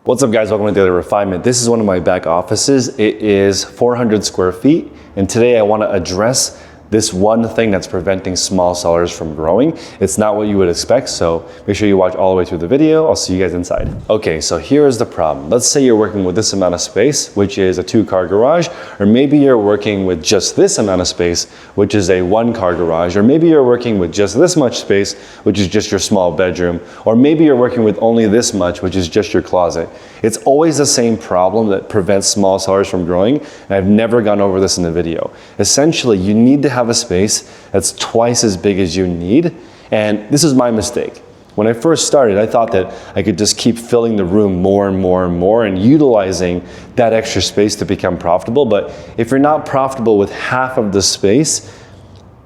What's up guys, welcome to Daily Refinement. This is one of my back offices. It is 400 square feet, and today I want to address this one thing that's preventing small sellers from growing. It's not what you would expect, so make sure you watch all the way through the video. I'll see you guys inside. Okay, so here is the problem. Let's say you're working with this amount of space, which is a 2-car garage, or maybe you're working with just this amount of space, which is a 1-car garage, or maybe you're working with just this much space, which is just your small bedroom, or maybe you're working with only this much, which is just your closet. It's always the same problem that prevents small sellers from growing, and I've never gone over this in the video. Essentially, you need to have a space that's twice as big as you need, and this is my mistake. When I first started, I thought that I could just keep filling the room more and more and more and utilizing that extra space to become profitable, but if you're not profitable with half of the space,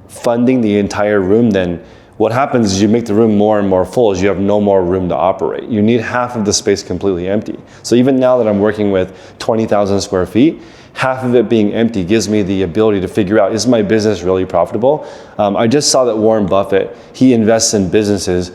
funding the entire room, then what happens is you make the room more and more full as you have no more room to operate. You need half of the space completely empty. So even now that I'm working with 20,000 square feet, half of it being empty gives me the ability to figure out, is my business really profitable? I just saw that Warren Buffett, he invests in businesses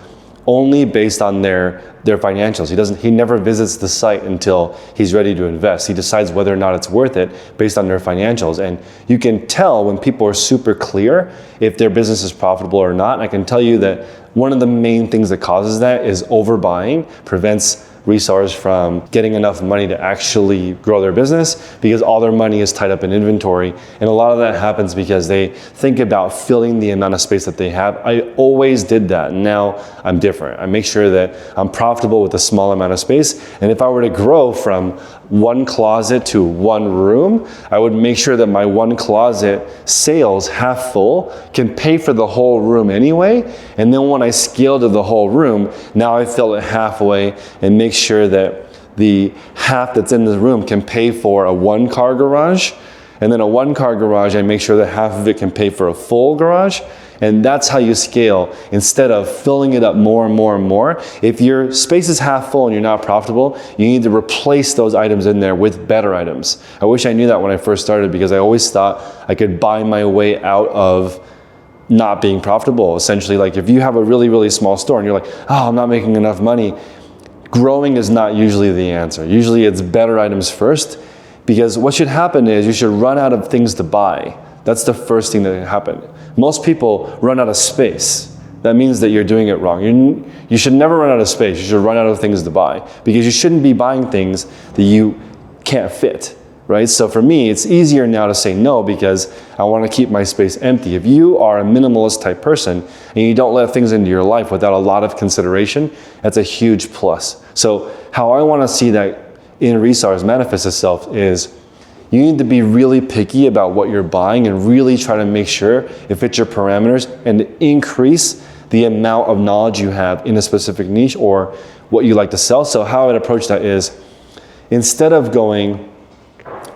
only based on their financials. He never visits the site until he's ready to invest. He decides whether or not it's worth it based on their financials. And you can tell when people are super clear if their business is profitable or not. And I can tell you that one of the main things that causes that is overbuying, prevents resellers from getting enough money to actually grow their business because all their money is tied up in inventory. And a lot of that happens because they think about filling the amount of space that they have. I always did that. Now I'm different. I make sure that I'm profitable with a small amount of space. And if I were to grow from 1 closet to 1 room, I would make sure that my 1 closet sales half full can pay for the whole room anyway. And then when I scale to the whole room, now I fill it halfway and make sure that the half that's in the room can pay for a 1-car garage. And then a 1-car garage, I make sure that half of it can pay for a full garage. And that's how you scale instead of filling it up more and more and more. If your space is half full and you're not profitable, you need to replace those items in there with better items. I wish I knew that when I first started because I always thought I could buy my way out of not being profitable. Essentially, like if you have a really, really small store and you're like, oh, I'm not making enough money, growing is not usually the answer. Usually it's better items first, because what should happen is you should run out of things to buy. That's the first thing that can happen. Most people run out of space. That means that you're doing it wrong. You should never run out of space. You should run out of things to buy, because you shouldn't be buying things that you can't fit, right? So for me, it's easier now to say no because I want to keep my space empty. If you are a minimalist type person and you don't let things into your life without a lot of consideration, that's a huge plus. So how I want to see that in resellers manifest itself is you need to be really picky about what you're buying and really try to make sure it fits your parameters and increase the amount of knowledge you have in a specific niche or what you like to sell. So how I would approach that is, instead of going,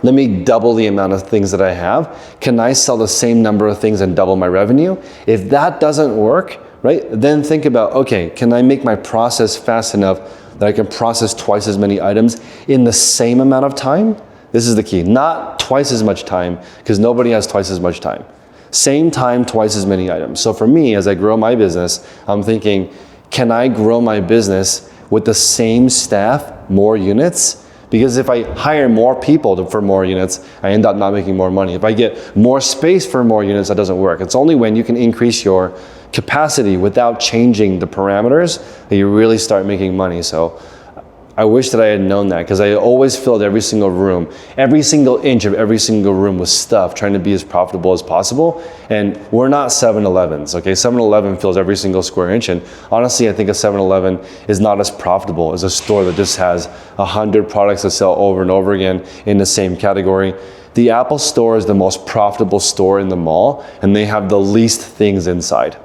let me double the amount of things that I have, can I sell the same number of things and double my revenue? If that doesn't work, right, then think about, okay, can I make my process fast enough that I can process twice as many items in the same amount of time? This is the key. Not twice as much time, because nobody has twice as much time. Same time, twice as many items. So for me, as I grow my business, I'm thinking, can I grow my business with the same staff, more units? Because if I hire more people for more units, I end up not making more money. If I get more space for more units, that doesn't work. It's only when you can increase your capacity without changing the parameters that you really start making money. So I wish that I had known that, because I always filled every single room, every single inch of every single room with stuff, trying to be as profitable as possible. And we're not 7-Elevens, okay? 7-Eleven fills every single square inch. And honestly, I think a 7-Eleven is not as profitable as a store that just has 100 products to sell over and over again in the same category. The Apple store is the most profitable store in the mall, and they have the least things inside.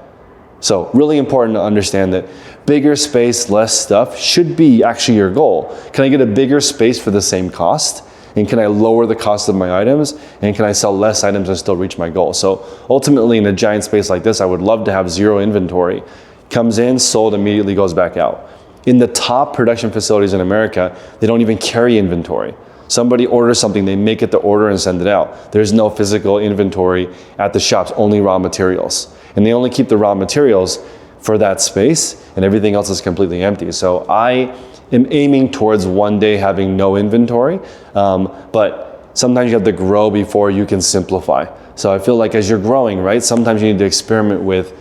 So really important to understand that bigger space, less stuff should be actually your goal. Can I get a bigger space for the same cost? And can I lower the cost of my items? And can I sell less items and still reach my goal? So ultimately, in a giant space like this, I would love to have 0 inventory. Comes in, sold, immediately goes back out. In the top production facilities in America, they don't even carry inventory. Somebody orders something, they make it to order and send it out. There's no physical inventory at the shops, only raw materials. And they only keep the raw materials for that space, and everything else is completely empty. So I am aiming towards one day having no inventory, but sometimes you have to grow before you can simplify. So I feel like as you're growing, right, sometimes you need to experiment with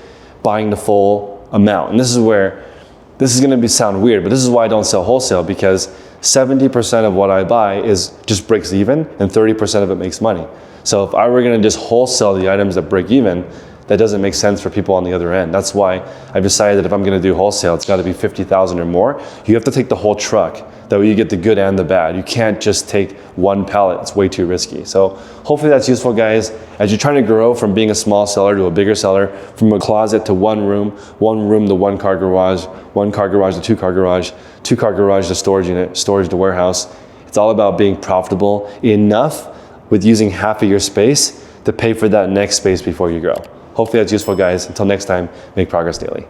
buying the full amount. And this is gonna sound weird, but this is why I don't sell wholesale, because 70% of what I buy just breaks even and 30% of it makes money. So if I were gonna just wholesale the items that break even, that doesn't make sense for people on the other end. That's why I've decided that if I'm gonna do wholesale, it's gotta be 50,000 or more. You have to take the whole truck. That way you get the good and the bad. You can't just take one pallet, it's way too risky. So hopefully that's useful, guys. As you're trying to grow from being a small seller to a bigger seller, from a closet to one room to one car garage to two car garage to storage unit, storage to warehouse. It's all about being profitable enough with using half of your space to pay for that next space before you grow. Hopefully that's useful, guys. Until next time, make progress daily.